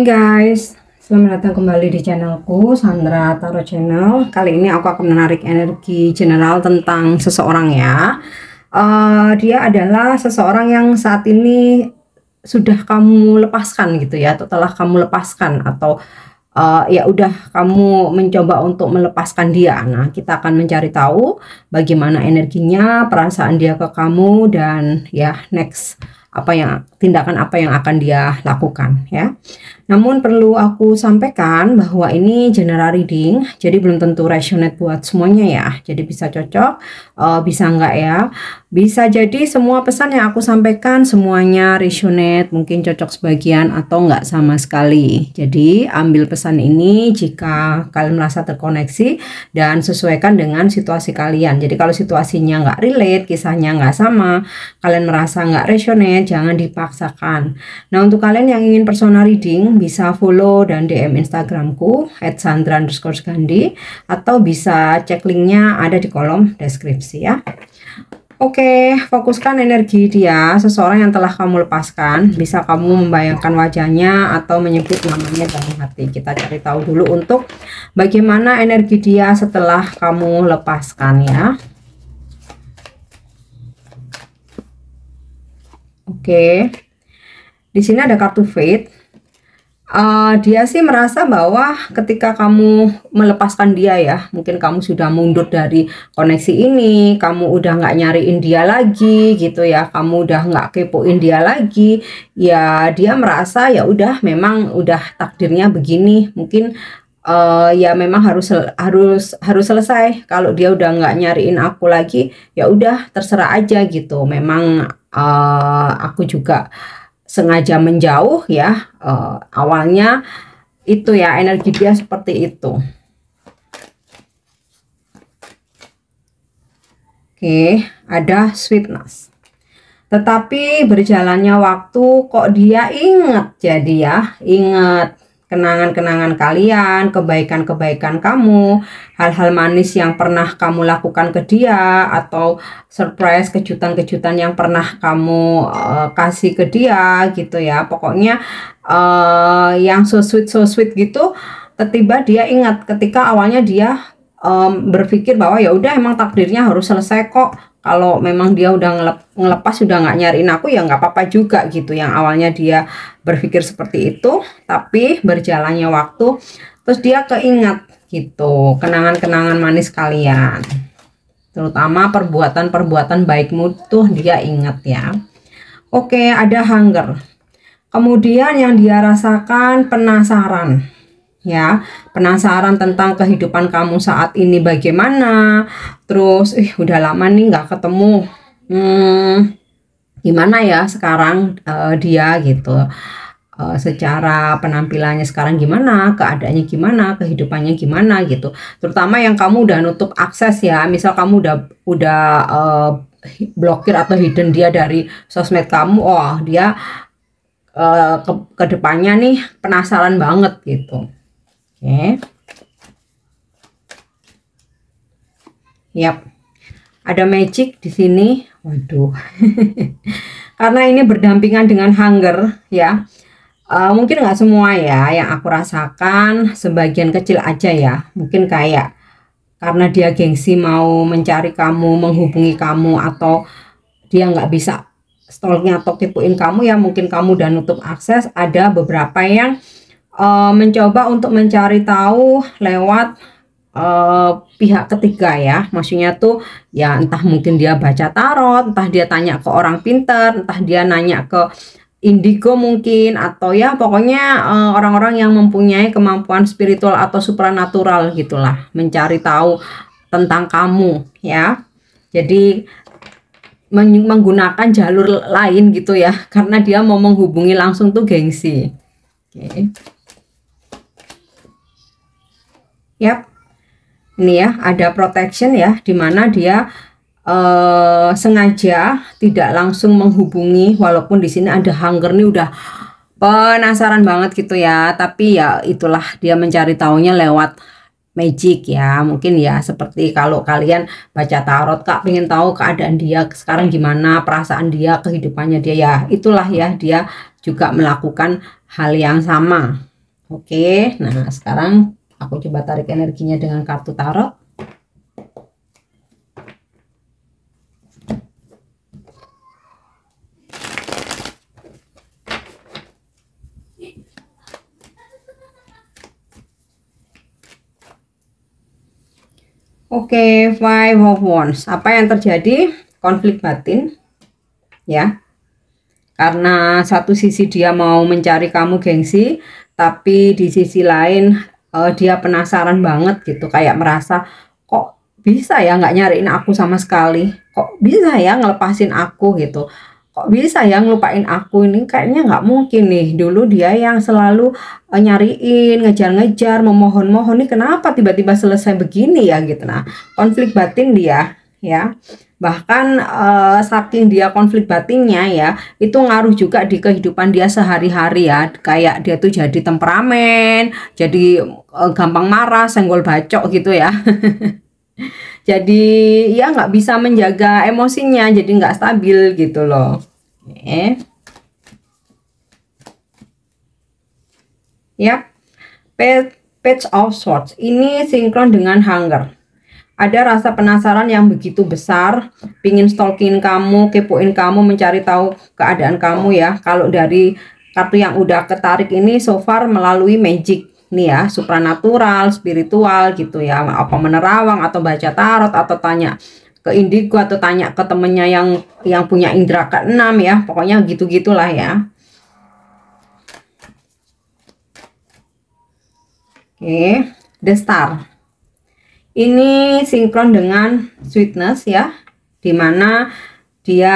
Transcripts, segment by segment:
Guys, selamat datang kembali di channelku Sandra Tarot Channel. Kali ini aku akan menarik energi general tentang seseorang ya. Dia adalah seseorang yang saat ini sudah kamu lepaskan gitu ya, atau telah kamu lepaskan, atau ya udah kamu mencoba untuk melepaskan dia. Nah, kita akan mencari tahu bagaimana energinya, perasaan dia ke kamu, dan ya next tindakan apa yang akan dia lakukan ya. Namun perlu aku sampaikan bahwa ini general reading, jadi belum tentu resonate buat semuanya ya. Jadi bisa cocok, bisa enggak ya. Bisa jadi semua pesan yang aku sampaikan semuanya resonate, mungkin cocok sebagian atau enggak sama sekali. Jadi ambil pesan ini jika kalian merasa terkoneksi dan sesuaikan dengan situasi kalian. Jadi kalau situasinya enggak relate, kisahnya enggak sama, kalian merasa enggak resonate, jangan dipaksakan. Nah, untuk kalian yang ingin personal reading bisa follow dan DM Instagramku @sandra_gandhi, atau bisa cek linknya ada di kolom deskripsi ya. Oke, fokuskan energi dia, seseorang yang telah kamu lepaskan. Bisa kamu membayangkan wajahnya atau menyebut namanya dalam hati. Kita cari tahu dulu untuk bagaimana energi dia setelah kamu lepaskan ya. Oke, di sini ada kartu Fate. Dia sih merasa bahwa ketika kamu melepaskan dia ya, mungkin kamu sudah mundur dari koneksi ini, kamu udah nggak nyariin dia lagi gitu ya, kamu udah nggak kepoin dia lagi ya. Dia merasa ya udah, memang udah takdirnya begini, mungkin ya memang harus selesai. Kalau dia udah nggak nyariin aku lagi, ya udah terserah aja gitu. Memang aku juga sengaja menjauh ya. Awalnya itu ya, energi dia seperti itu. Oke, ada sweetness. Tetapi berjalannya waktu kok dia ingat, jadi ya ingat kenangan-kenangan kalian, kebaikan-kebaikan kamu, hal-hal manis yang pernah kamu lakukan ke dia, atau surprise, kejutan-kejutan yang pernah kamu kasih ke dia gitu ya. Pokoknya yang so sweet gitu. Tiba-tiba dia ingat ketika awalnya dia berpikir bahwa ya udah, emang takdirnya harus selesai kok. Kalau memang dia udah ngelepas, sudah nggak nyariin aku, ya nggak apa-apa juga gitu. Yang awalnya dia berpikir seperti itu, tapi berjalannya waktu terus dia keingat gitu kenangan-kenangan manis kalian, terutama perbuatan-perbuatan baikmu tuh dia ingat ya. Oke, ada hunger. Kemudian yang dia rasakan penasaran ya, penasaran tentang kehidupan kamu saat ini bagaimana. Terus udah lama nih nggak ketemu, gimana ya sekarang dia gitu, secara penampilannya sekarang gimana, keadaannya gimana, kehidupannya gimana gitu. Terutama yang kamu udah nutup akses ya, misal kamu udah blokir atau hidden dia dari sosmed kamu. Oh, dia ke depannya nih penasaran banget gitu. Oke. Yap. Ada magic di sini. Waduh. Karena ini berdampingan dengan hunger ya. Mungkin nggak semua ya yang aku rasakan, sebagian kecil aja ya. Mungkin kayak karena dia gengsi mau mencari kamu, menghubungi kamu, atau dia nggak bisa stalking atau kepoin kamu ya, mungkin kamu udah nutup akses. Ada beberapa yang mencoba untuk mencari tahu lewat pihak ketiga ya. Maksudnya tuh ya, entah mungkin dia baca tarot, entah dia tanya ke orang pinter, entah dia nanya ke indigo mungkin, atau ya pokoknya orang-orang yang mempunyai kemampuan spiritual atau supranatural gitulah, mencari tahu tentang kamu ya. Jadi menggunakan jalur lain gitu ya, karena dia mau menghubungi langsung tuh gengsi. Oke. Yap, ini ya ada protection ya, dimana dia sengaja tidak langsung menghubungi, walaupun di sini ada hunger nih, udah penasaran banget gitu ya. Tapi ya itulah, dia mencari taunya lewat magic ya. Mungkin ya seperti kalau kalian baca tarot, Kak pengen tahu keadaan dia sekarang gimana, perasaan dia, kehidupannya dia, ya itulah ya, dia juga melakukan hal yang sama Oke, nah sekarang aku coba tarik energinya dengan kartu tarot. Oke, Five of Wands. Apa yang terjadi? Konflik batin, ya. Karena satu sisi dia mau mencari kamu gengsi, tapi di sisi lain dia penasaran banget gitu, kayak merasa kok bisa ya nggak nyariin aku sama sekali, kok bisa ya ngelepasin aku gitu, kok bisa ya ngelupain aku, ini kayaknya nggak mungkin nih, dulu dia yang selalu nyariin, ngejar-ngejar, memohon-mohon, nih kenapa tiba-tiba selesai begini ya gitu. Nah, konflik batin dia ya, bahkan saking dia konflik batinnya ya, itu ngaruh juga di kehidupan dia sehari-hari ya, kayak dia tuh jadi temperamen, jadi gampang marah, senggol bacok gitu ya. Jadi ya nggak bisa menjaga emosinya, jadi nggak stabil gitu loh. Ya, Page of Swords ini sinkron dengan hunger. Ada rasa penasaran yang begitu besar, pingin stalking kamu, kepoin kamu, mencari tahu keadaan kamu ya. Kalau dari kartu yang udah ketarik ini so far melalui magic nih ya, supranatural, spiritual gitu ya, apa menerawang atau baca tarot atau tanya ke indigo atau tanya ke temennya yang punya indera keenam ya, pokoknya gitu-gitulah ya. Oke, The Star ini sinkron dengan sweetness ya, dimana dia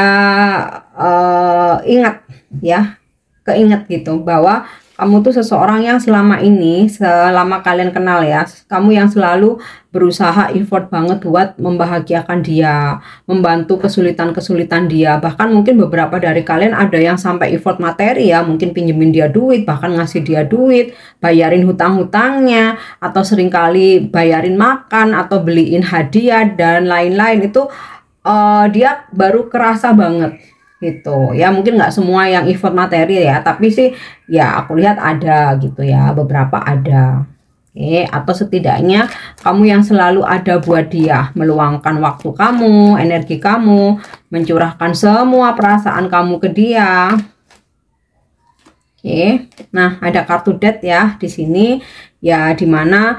ingat ya, keinget gitu bahwa kamu tuh seseorang yang selama ini, selama kalian kenal ya, kamu yang selalu berusaha effort banget buat membahagiakan dia, membantu kesulitan-kesulitan dia. Bahkan mungkin beberapa dari kalian ada yang sampai effort materi ya, mungkin pinjemin dia duit, bahkan ngasih dia duit, bayarin hutang-hutangnya, atau seringkali bayarin makan, atau beliin hadiah, dan lain-lain. Itu dia baru kerasa banget gitu ya, mungkin nggak semua yang effort materi ya, tapi sih ya aku lihat ada gitu ya, beberapa ada. Oke, atau setidaknya kamu yang selalu ada buat dia, meluangkan waktu kamu, energi kamu, mencurahkan semua perasaan kamu ke dia. Oke, nah ada kartu Death ya di sini ya, dimana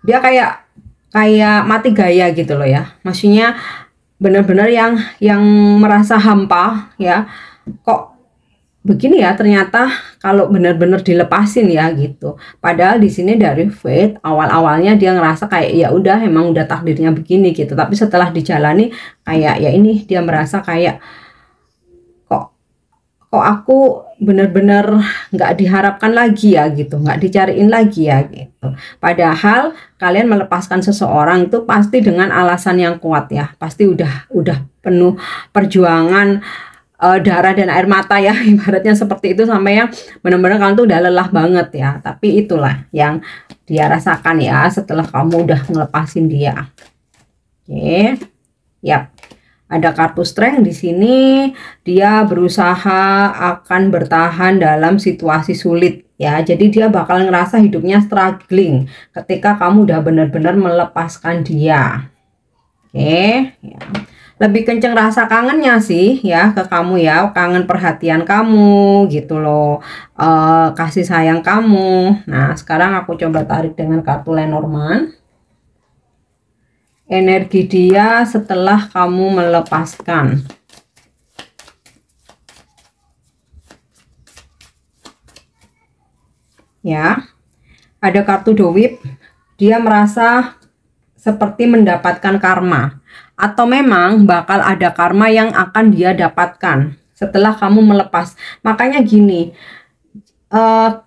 dia kayak mati gaya gitu loh ya, maksudnya benar-benar yang merasa hampa ya, kok begini ya ternyata kalau benar-benar dilepasin ya gitu. Padahal di sini dari Fate awal-awalnya dia ngerasa kayak ya udah emang udah takdirnya begini gitu, tapi setelah dijalani kayak ya ini dia merasa kayak kok aku bener-bener nggak diharapkan lagi ya gitu, nggak dicariin lagi ya gitu. Padahal kalian melepaskan seseorang itu pasti dengan alasan yang kuat ya, pasti udah penuh perjuangan, darah dan air mata ya, ibaratnya seperti itu, sampai yang bener-bener kalian tuh udah lelah banget ya. Tapi itulah yang dia rasakan ya setelah kamu udah ngelepasin dia. Oke, yap. Ada kartu Strength di sini, dia berusaha akan bertahan dalam situasi sulit ya. Jadi dia bakal ngerasa hidupnya struggling ketika kamu udah benar-benar melepaskan dia. Oke, ya. Lebih kenceng rasa kangennya sih ya ke kamu ya, kangen perhatian kamu gitu loh, kasih sayang kamu. Nah, sekarang aku coba tarik dengan kartu Lenormand. Energi dia setelah kamu melepaskan. Ya, ada kartu The Whip. Dia merasa seperti mendapatkan karma, atau memang bakal ada karma yang akan dia dapatkan setelah kamu melepas. Makanya gini,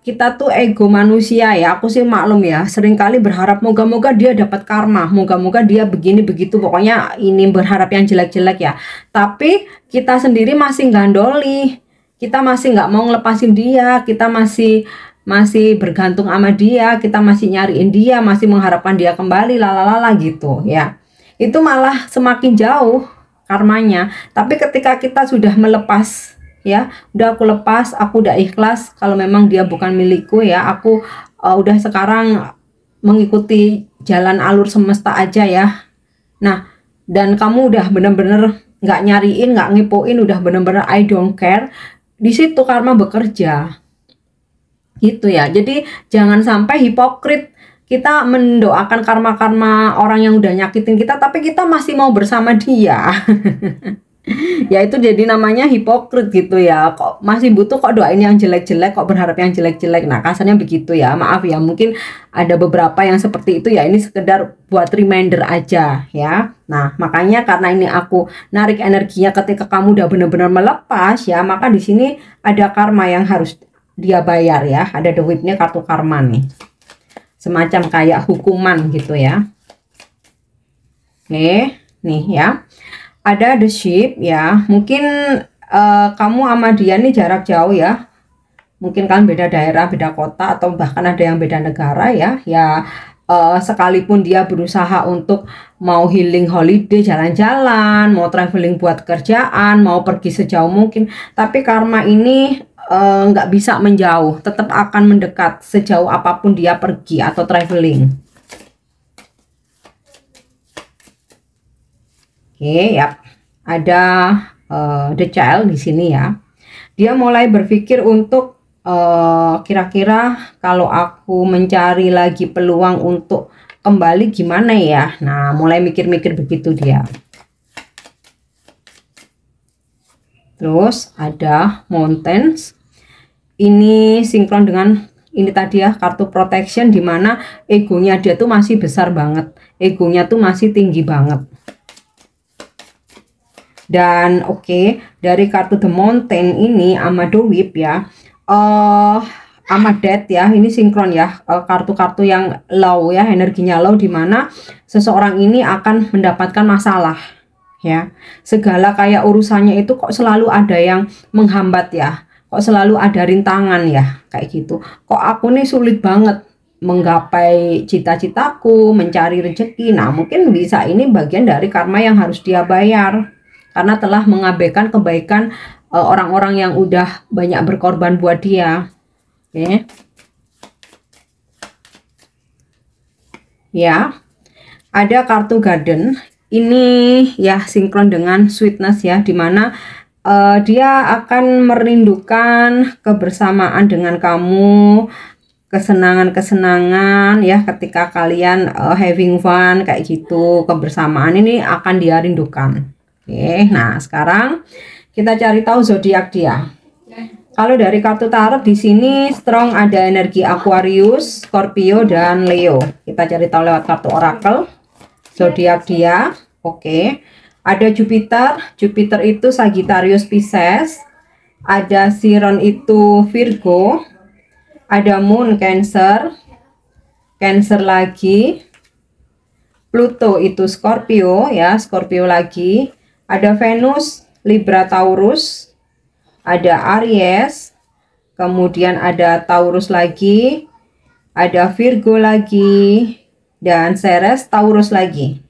kita tuh ego manusia ya, aku sih maklum ya, seringkali berharap moga-moga dia dapat karma, moga-moga dia begini begitu, pokoknya ini berharap yang jelek-jelek ya. Tapi kita sendiri masih gandoli, kita masih nggak mau ngelepasin dia, kita masih bergantung sama dia, kita masih nyariin dia, masih mengharapkan dia kembali, lalalala gitu ya. Itu malah semakin jauh karmanya. Tapi ketika kita sudah melepas ya. Udah aku lepas, aku udah ikhlas kalau memang dia bukan milikku ya. Aku udah sekarang mengikuti jalan alur semesta aja ya. Nah, dan kamu udah bener-bener nggak nyariin, nggak ngepoin, udah bener-bener I don't care. Di situ karma bekerja. Gitu ya. Jadi jangan sampai hipokrit kita mendoakan karma-karma orang yang udah nyakitin kita, tapi kita masih mau bersama dia. Ya itu jadi namanya hipokrit gitu ya. Kok masih butuh kok doain yang jelek-jelek, kok berharap yang jelek-jelek. Nah kasarnya begitu ya. Maaf ya, mungkin ada beberapa yang seperti itu ya. Ini sekedar buat reminder aja ya. Nah makanya karena ini aku narik energinya ketika kamu udah benar-benar melepas ya, maka di sini ada karma yang harus dia bayar ya. Ada the whip-nya, kartu karma nih, semacam kayak hukuman gitu ya. Oke nih ya, ada the ship ya. Mungkin kamu sama dia nih jarak jauh ya, mungkin kan beda daerah, beda kota, atau bahkan ada yang beda negara ya. Ya sekalipun dia berusaha untuk mau healing holiday, jalan-jalan, mau traveling buat kerjaan, mau pergi sejauh mungkin, tapi karma ini nggak bisa menjauh, tetap akan mendekat sejauh apapun dia pergi atau traveling. Oke ya, ada the child di sini ya. Dia mulai berpikir untuk kira-kira kalau aku mencari lagi peluang untuk kembali gimana ya. Nah mulai mikir-mikir begitu dia. Terus ada mountains, ini sinkron dengan ini tadi ya, kartu protection, dimana egonya dia tuh masih besar banget, egonya tuh masih tinggi banget. Dan oke, dari kartu the mountain ini sama the whip ya, sama death ya, ini sinkron ya, kartu-kartu yang low ya, energinya low, dimana seseorang ini akan mendapatkan masalah ya. Segala kayak urusannya itu kok selalu ada yang menghambat ya, kok selalu ada rintangan ya, kayak gitu. Kok aku nih sulit banget menggapai cita-citaku, mencari rezeki. Nah mungkin bisa ini bagian dari karma yang harus dia bayar, karena telah mengabaikan kebaikan orang-orang yang udah banyak berkorban buat dia. Oke ya, ada kartu garden. Ini ya sinkron dengan sweetness ya, dimana dia akan merindukan kebersamaan dengan kamu, kesenangan-kesenangan ya, ketika kalian having fun kayak gitu, kebersamaan ini akan dia rindukan. Oke, nah sekarang kita cari tahu zodiak dia. Kalau dari kartu tarot di sini strong ada energi Aquarius, Scorpio dan Leo. Kita cari tahu lewat kartu oracle zodiak dia. Oke, ada Jupiter. Jupiter itu Sagittarius Pisces. Ada Chiron itu Virgo. Ada Moon Cancer. Cancer lagi. Pluto itu Scorpio ya, Scorpio lagi. Ada Venus Libra Taurus. Ada Aries. Kemudian ada Taurus lagi. Ada Virgo lagi. Dan Ceres Taurus lagi.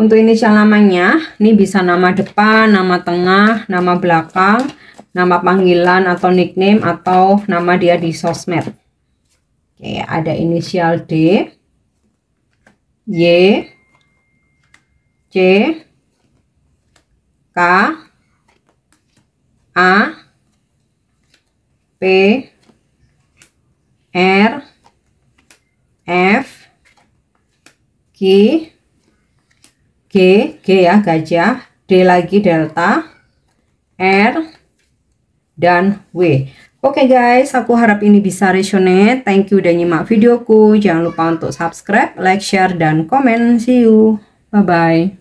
Untuk inisial namanya, ini bisa nama depan, nama tengah, nama belakang, nama panggilan atau nickname, atau nama dia di sosmed. Oke, ada inisial D, Y, C, K, A, P, R, F, G, G ya gajah, D lagi delta, R, dan W. Oke guys, aku harap ini bisa resonate. Thank you udah nyimak videoku. Jangan lupa untuk subscribe, like, share, dan komen. See you. Bye-bye.